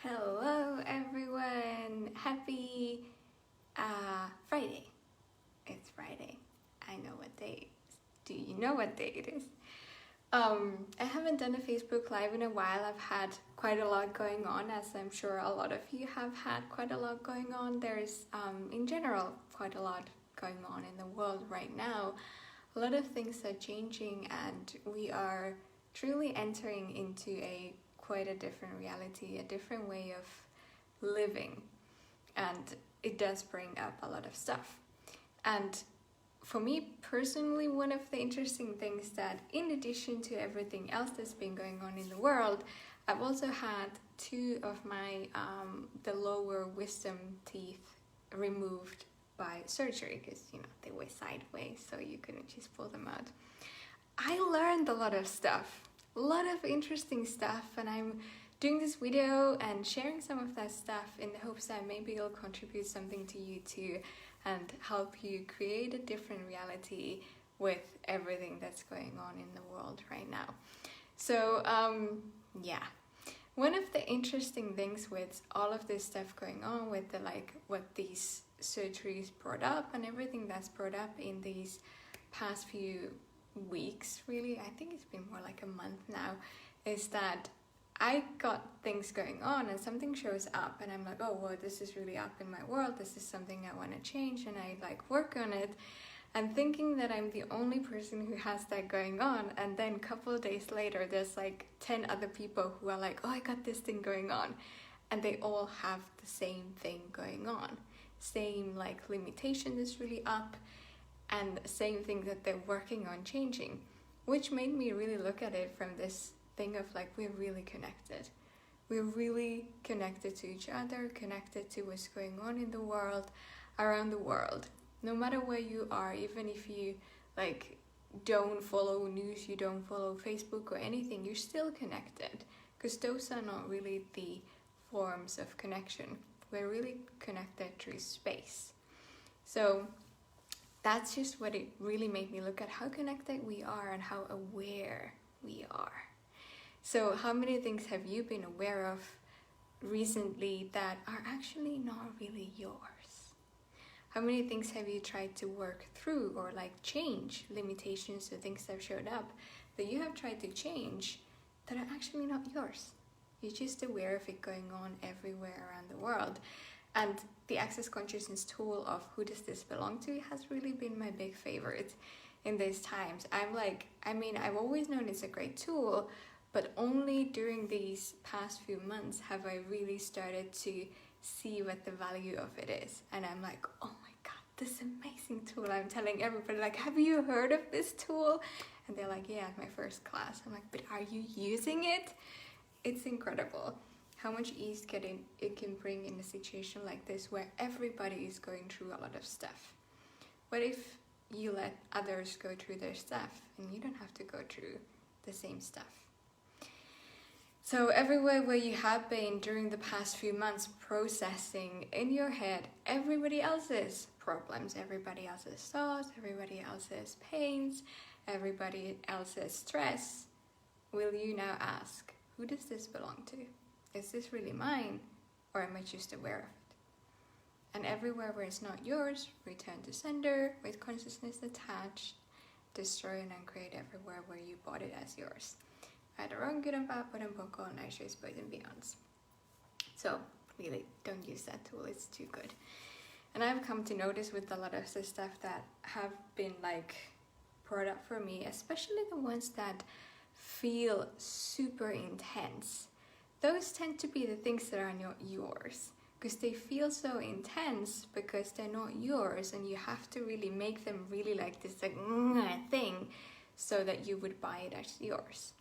Hello everyone! Happy Friday. It's Friday. I know what day it is. Do you know what day it is? I haven't done a Facebook Live in a while. I've had quite a lot going on, as I'm sure a lot of you have had quite a lot going on. There's, in general, quite a lot going on in the world right now. A lot of things are changing and we are truly entering into quite a different reality, a different way of living, and it does bring up a lot of stuff. And for me personally, one of the interesting things that in addition to everything else that's been going on in the world, I've also had two of my the lower wisdom teeth removed by surgery, because they were sideways, so you couldn't just pull them out. I learned a lot of stuff, a lot of interesting stuff, and I'm doing this video and sharing some of that stuff in the hopes that maybe it'll contribute something to you too and help you create a different reality with everything that's going on in the world right now. So yeah, one of the interesting things with all of this stuff going on with the what these surgeries brought up and everything that's brought up in these past few weeks, really, I think it's been more like a month now, is that I got things going on and something shows up and I'm like, oh well, this is really up in my world, this is something I want to change, and I work on it and thinking that I'm the only person who has that going on, and then a couple of days later there's 10 other people who are like, oh, I got this thing going on, and they all have the same thing going on, same limitation is really up, and same thing that they're working on changing, which made me really look at it from this thing of we're really connected. We're really connected to each other, connected to what's going on in the world, around the world. No matter where you are, even if you don't follow news, you don't follow Facebook or anything, you're still connected, because those are not really the forms of connection. We're really connected through space. So that's just what it really made me look at, how connected we are and how aware we are. So how many things have you been aware of recently that are actually not really yours? How many things have you tried to work through or change limitations or things that have showed up that you have tried to change that are actually not yours? You're just aware of it going on everywhere around the world. And the access consciousness tool of who does this belong to has really been my big favorite in these times. I've always known it's a great tool, but only during these past few months have I really started to see what the value of it is. And I'm like, oh my God, this amazing tool. I'm telling everybody, have you heard of this tool? And they're like, yeah, my first class. I'm like, but are you using it? It's incredible how much ease it can bring in a situation like this where everybody is going through a lot of stuff. What if you let others go through their stuff and you don't have to go through the same stuff? So everywhere where you have been during the past few months processing in your head everybody else's problems, everybody else's thoughts, everybody else's pains, everybody else's stress, will you now ask, who does this belong to? Is this really mine, or am I just aware of it? And everywhere where it's not yours, return to sender with consciousness attached, destroy and uncreate everywhere where you bought it as yours. Right or wrong, good and bad, but and poco, Maestro, boys and beyonds. So really, don't use that tool, it's too good. And I've come to notice with a lot of the stuff that have been brought up for me, especially the ones that feel super intense. Those tend to be the things that are not yours, because they feel so intense because they're not yours, and you have to really make them really this thing so that you would buy it as yours,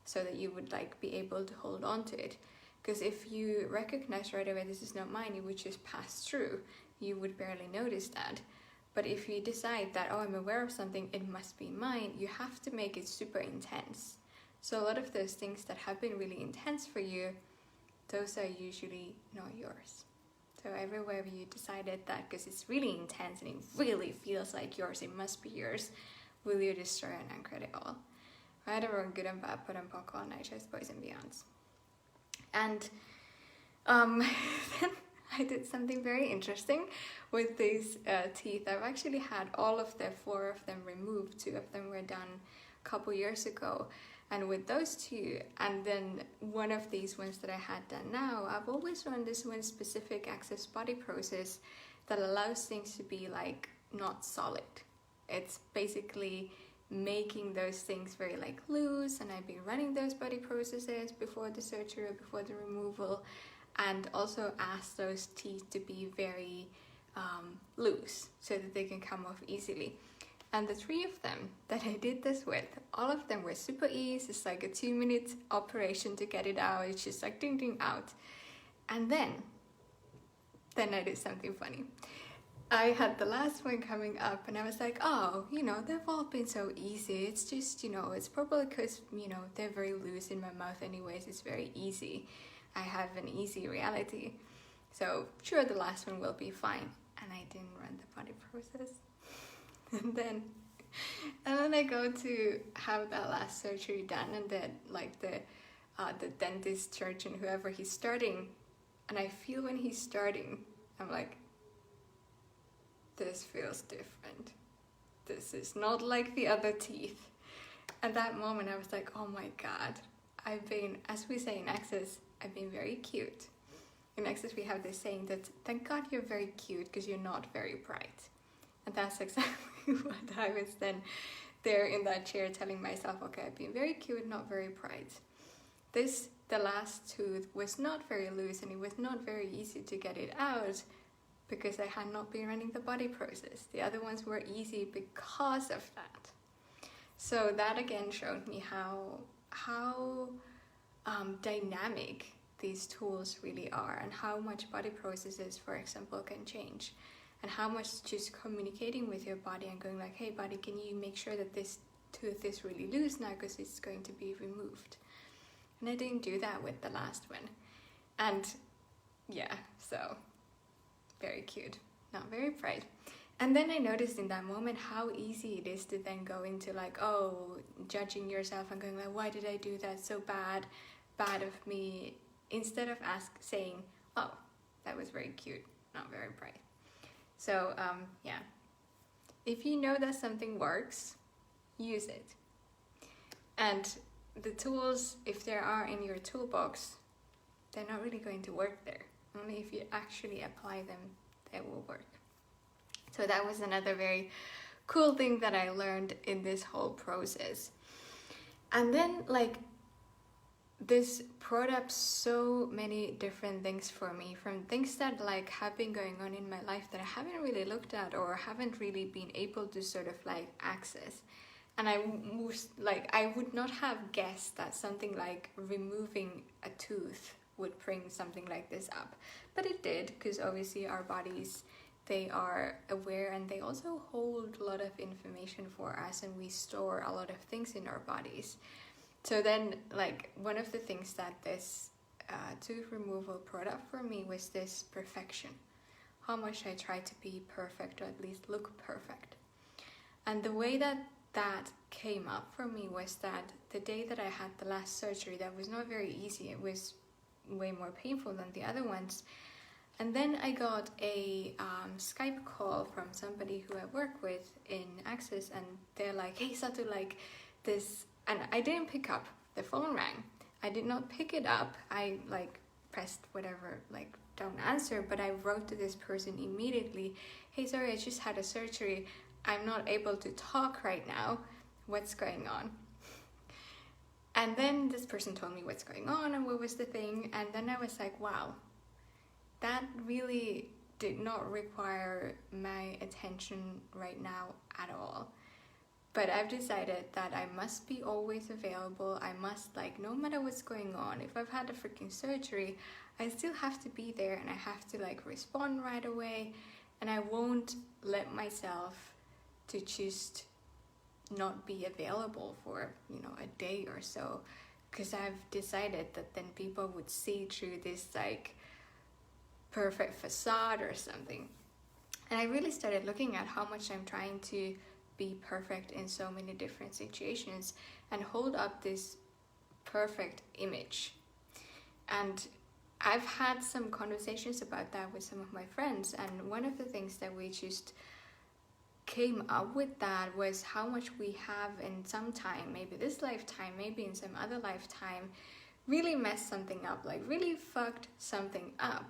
so that you would be able to hold on to it. Because if you recognize right away this is not mine, you would just pass through, you would barely notice that. But if you decide that, oh, I'm aware of something, it must be mine, you have to make it super intense. So a lot of those things that have been really intense for you, those are usually not yours. So everywhere you decided that because it's really intense and it really feels like yours, it must be yours, will you destroy and uncreate it all? Right or wrong, good and bad, put and poco, night boys and beyonds. And Then I did something very interesting with these teeth. I've actually had all of the 4 of them removed. 2 of them were done a couple years ago. And with those 2, and then one of these ones that I had done now, I've always run this one specific access body process that allows things to be like not solid. It's basically making those things very like loose, and I've been running those body processes before the surgery or before the removal, and also ask those teeth to be very loose so that they can come off easily. And the 3 of them that I did this with, all of them were super easy. It's like a 2-minute operation to get it out. It's just like ding ding out. And then I did something funny. I had the last one coming up and I was like, oh, they've all been so easy. It's just, it's probably because, they're very loose in my mouth anyways. It's very easy. I have an easy reality. So sure, the last one will be fine. And I didn't run the body process. And then I go to have that last surgery done, and then like the dentist, surgeon, whoever he's starting, and I feel when he's starting, I'm like, this feels different. This is not like the other teeth. At that moment, I was like, oh my God, I've been, as we say in Access, I've been very cute. In Access, we have this saying that, thank God you're very cute because you're not very bright. And that's exactly what I was then there in that chair telling myself, okay, I've been very cute, not very bright. The last tooth was not very loose, and it was not very easy to get it out because I had not been running the body process. The other ones were easy because of that. So that again showed me how dynamic these tools really are, and how much body processes, for example, can change. And how much just communicating with your body and going like, hey body, can you make sure that this tooth is really loose now because it's going to be removed? And I didn't do that with the last one. And yeah, so very cute, not very bright. And then I noticed in that moment how easy it is to then go into like, oh, judging yourself and going like, why did I do that so bad of me? Instead of saying, oh, that was very cute, not very bright. So yeah, if you know that something works, use it. And the tools, if there are in your toolbox, they're not really going to work there. Only if you actually apply them, they will work. So that was another very cool thing that I learned in this whole process. And then like, this brought up so many different things for me, from things that like have been going on in my life that I haven't really looked at or haven't really been able to sort of like access. And I would not have guessed that something like removing a tooth would bring something like this up. But it did, because obviously our bodies, they are aware, and they also hold a lot of information for us, and we store a lot of things in our bodies. So then, like, one of the things that this tooth removal brought up for me was this perfection. How much I try to be perfect, or at least look perfect. And the way that came up for me was that the day that I had the last surgery, that was not very easy. It was way more painful than the other ones. And then I got a Skype call from somebody who I work with in Access, and they're like, hey Satu, like this. And I didn't pick up. The phone rang. I did not pick it up. I like pressed whatever, like don't answer, but I wrote to this person immediately, hey, sorry, I just had a surgery. I'm not able to talk right now. What's going on? And then this person told me what's going on and what was the thing. And then I was like, wow, that really did not require my attention right now at all. But I've decided that I must be always available. I must, like, no matter what's going on, if I've had a freaking surgery, I still have to be there, and I have to like respond right away. And I won't let myself to just not be available for, a day or so, because I've decided that then people would see through this like perfect facade or something. And I really started looking at how much I'm trying to be perfect in so many different situations and hold up this perfect image. And I've had some conversations about that with some of my friends, and one of the things that we just came up with that was how much we have in some time, maybe this lifetime, maybe in some other lifetime, really messed something up, like really fucked something up.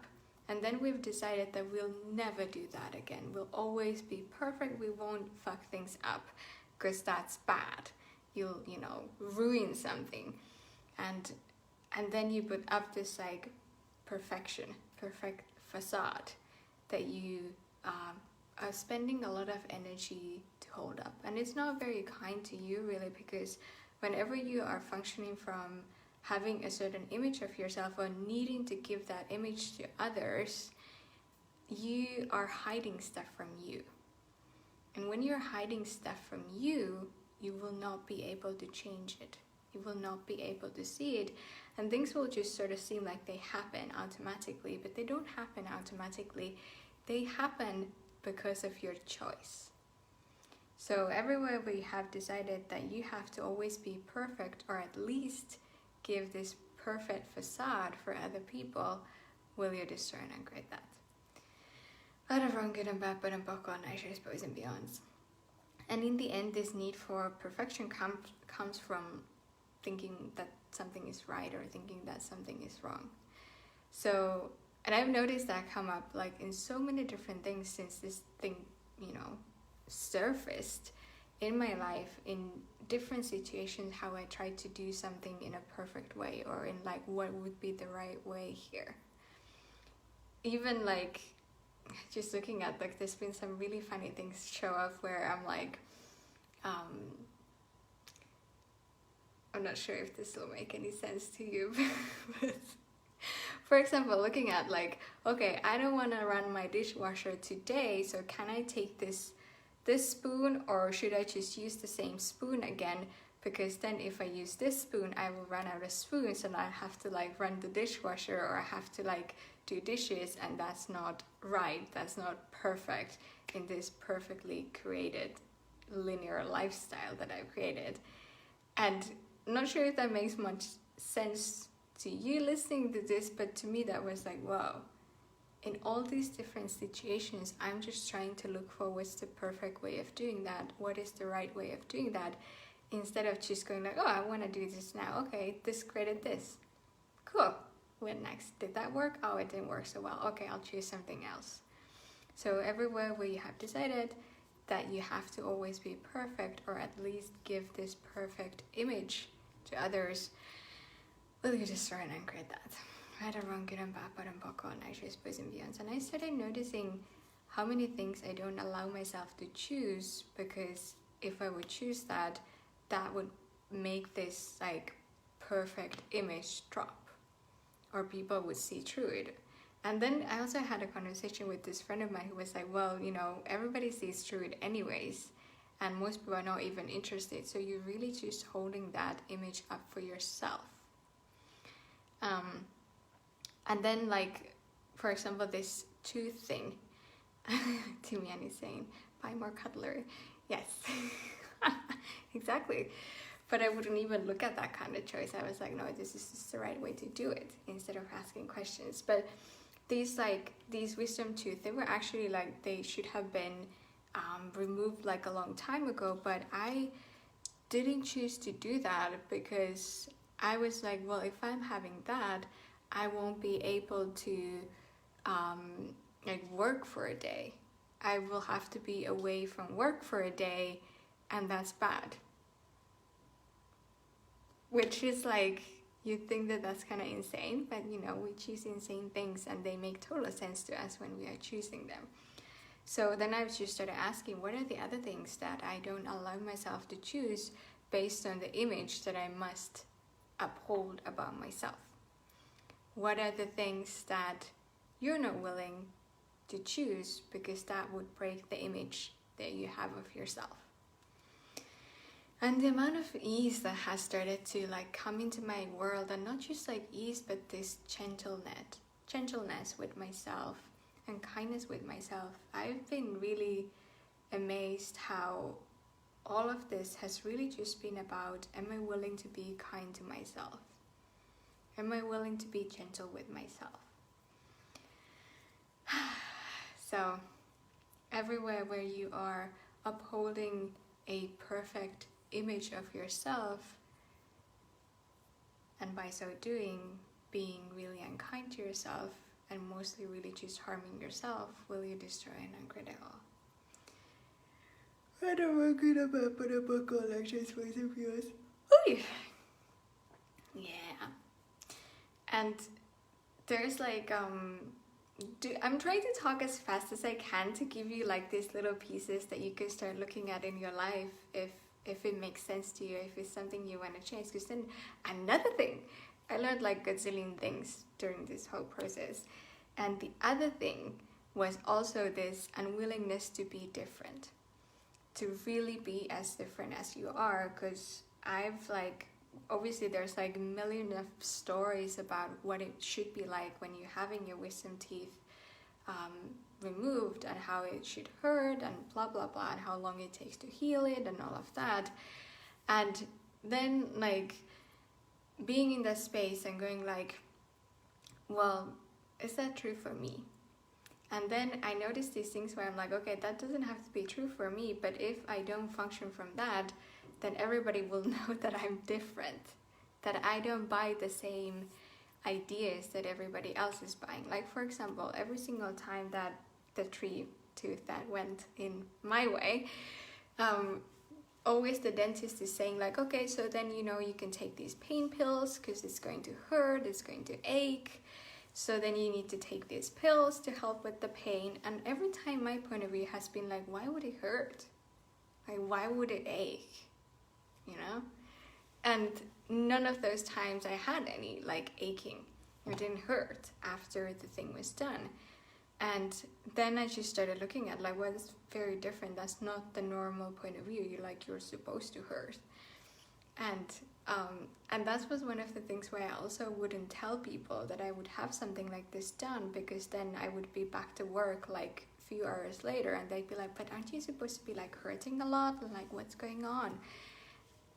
And then we've decided that we'll never do that again. We'll always be perfect. We won't fuck things up because that's bad. You'll, ruin something. And then you put up this like perfect facade that you are spending a lot of energy to hold up. And it's not very kind to you really, because whenever you are functioning from having a certain image of yourself or needing to give that image to others, you are hiding stuff from you. And when you're hiding stuff from you, you will not be able to change it. You will not be able to see it. And things will just sort of seem like they happen automatically, but they don't happen automatically. They happen because of your choice. So everywhere we have decided that you have to always be perfect, or at least give this perfect facade for other people, will you destroy and upgrade that? Alla wrong and bad, but bakom nice boys and beyonds. And in the end, this need for perfection comes from thinking that something is right or thinking that something is wrong. So, and I've noticed that come up like in so many different things since this thing, surfaced in my life, in different situations, how I tried to do something in a perfect way, or in like what would be the right way here. Even like just looking at like, there's been some really funny things show up where I'm like, I'm not sure if this will make any sense to you, but for example, looking at like, okay, I don't want to run my dishwasher today, so can I take this spoon, or should I just use the same spoon again? Because then if I use this spoon, I will run out of spoons and I have to like run the dishwasher, or I have to like do dishes, and that's not right. That's not perfect in this perfectly created linear lifestyle that I've created. And I'm not sure if that makes much sense to you listening to this, but to me that was like, wow. In all these different situations, I'm just trying to look for what's the perfect way of doing that. What is the right way of doing that? Instead of just going like, oh, I want to do this now. Okay, this created this. Cool. What next? Did that work? Oh, it didn't work so well. Okay, I'll choose something else. So everywhere where you have decided that you have to always be perfect, or at least give this perfect image to others, will you destroy and upgrade that? Right or wrong, good and bad, but and bakom nice boys and beyonds. And I started noticing how many things I don't allow myself to choose, because if I would choose that, that would make this like perfect image drop, or people would see through it. And then I also had a conversation with this friend of mine who was like, well, everybody sees through it anyways, and most people are not even interested, so you're really just holding that image up for yourself. And then like, for example, this tooth thing, Timian is saying, buy more cutlery. Yes, exactly. But I wouldn't even look at that kind of choice. I was like, no, this is just the right way to do it, instead of asking questions. But these wisdom tooth, they were actually like, they should have been removed like a long time ago, but I didn't choose to do that because I was like, well, if I'm having that, I won't be able to work for a day. I will have to be away from work for a day, and that's bad. Which is like, you think that that's kind of insane, but we choose insane things and they make total sense to us when we are choosing them. So then I just started asking, what are the other things that I don't allow myself to choose based on the image that I must uphold about myself? What are the things that you're not willing to choose because that would break the image that you have of yourself? And the amount of ease that has started to like come into my world, and not just like ease, but this gentleness with myself and kindness with myself. I've been really amazed how all of this has really just been about, am I willing to be kind to myself? Am I willing to be gentle with myself? So, everywhere where you are upholding a perfect image of yourself, and by so doing, being really unkind to yourself, and mostly really just harming yourself, will you destroy and uncreate it all? I don't want to put a book on lectures for some viewers. Yeah. And there's like, I'm trying to talk as fast as I can to give you like these little pieces that you can start looking at in your life if it makes sense to you, if it's something you want to change. Because then another thing, I learned like a gazillion things during this whole process. And the other thing was also this unwillingness to be different, to really be as different as you are. Because I've like, obviously there's like a million of stories about what it should be like when you're having your wisdom teeth removed, and how it should hurt, and blah blah blah, and how long it takes to heal it, and all of that. And then like being in that space and going like, well, is that true for me? And then I noticed these things where I'm like, okay, that doesn't have to be true for me, but if I don't function from that, then everybody will know that I'm different, that I don't buy the same ideas that everybody else is buying. Like, for example, every single time that the tree tooth that went in my way, always the dentist is saying like, okay, so then you can take these pain pills because it's going to hurt, it's going to ache, so then you need to take these pills to help with the pain. And every time my point of view has been like, why would it hurt? Like, why would it ache? And none of those times I had any like aching. It didn't hurt after the thing was done. And then I just started looking at like, well, it's very different. That's not the normal point of view. You're supposed to hurt. And that was one of the things where I also wouldn't tell people that I would have something like this done, because then I would be back to work like a few hours later, and they'd be like, but aren't you supposed to be like hurting a lot? And like, what's going on?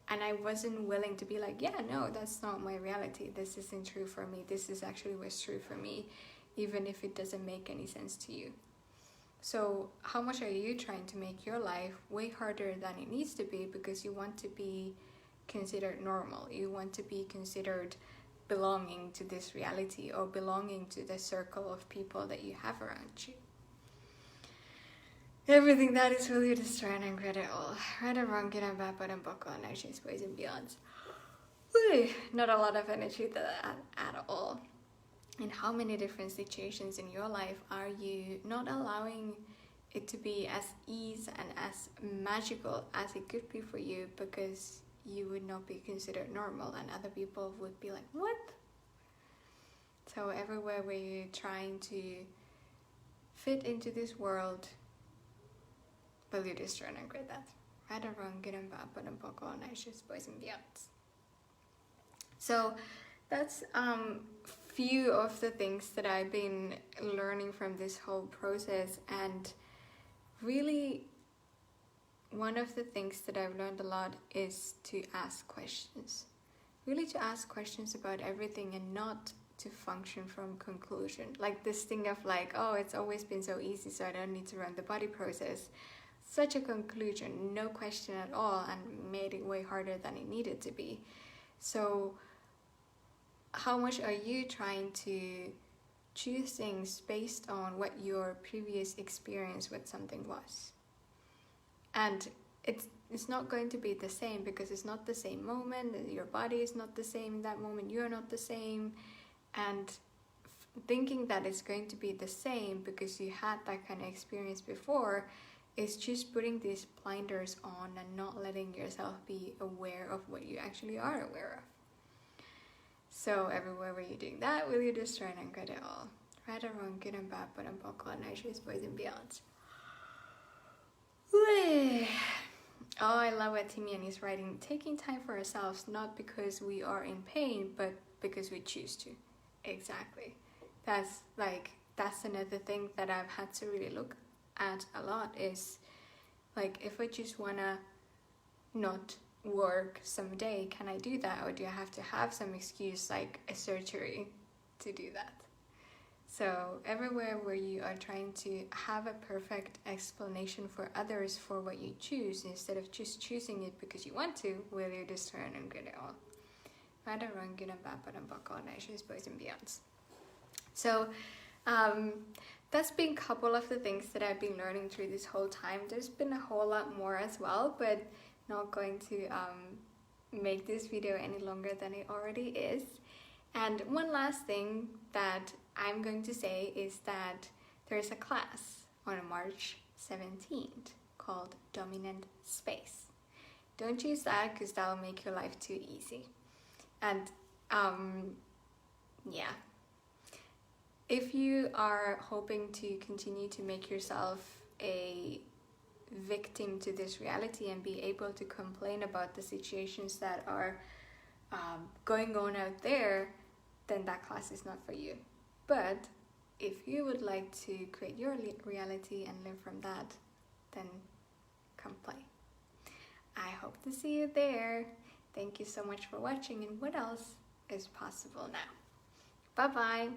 And I wasn't willing to be like, yeah, no, that's not my reality. This isn't true for me. This is actually what's true for me, even if it doesn't make any sense to you. So how much are you trying to make your life way harder than it needs to be because you want to be considered normal? You want to be considered belonging to this reality, or belonging to the circle of people that you have around you. Everything that is really destroying and create it all. Right or wrong, good and bad, but and buckle, and actions, ways and beyonds. Not a lot of energy at all. In how many different situations in your life are you not allowing it to be as easy and as magical as it could be for you, because you would not be considered normal and other people would be like, what? So everywhere where you're trying to fit into this world, will you destroy and regret that? Right or wrong, good and bad, but and buckle, and actions, boys and beyonds. So that's few of the things that I've been learning from this whole process. And really, one of the things that I've learned a lot is to ask questions. Really to ask questions about everything, and not to function from conclusion. Like this thing of like, oh, it's always been so easy, so I don't need to run the body process. Such a conclusion, no question at all, and made it way harder than it needed to be. So how much are you trying to choose things based on what your previous experience with something was? And it's not going to be the same, because it's not the same moment, your body is not the same in that moment, you're not the same. And thinking that it's going to be the same because you had that kind of experience before is just putting these blinders on and not letting yourself be aware of what you actually are aware of. So everywhere where you're doing that, will you destroy and uncreate it all? Right or wrong, good and bad, but and buckle, and actions, boys and beyonds. Oh, I love what Timian is writing. Taking time for ourselves, not because we are in pain, but because we choose to. Exactly. That's another thing that I've had to really look at a lot, is like, if I just wanna not work someday, can I do that? Or do I have to have some excuse like a surgery to do that? So everywhere where you are trying to have a perfect explanation for others for what you choose, instead of just choosing it because you want to, will you discern and good all? So that's been a couple of the things that I've been learning through this whole time. There's been a whole lot more as well, but not going to make this video any longer than it already is. And one last thing that I'm going to say is that there's a class on March 17th called Dominant Space. Don't choose that because that will make your life too easy. And yeah, if you are hoping to continue to make yourself a victim to this reality and be able to complain about the situations that are going on out there, then that class is not for you. But if you would like to create your reality and live from that, then come play. I hope to see you there. Thank you so much for watching, and what else is possible now? Bye bye.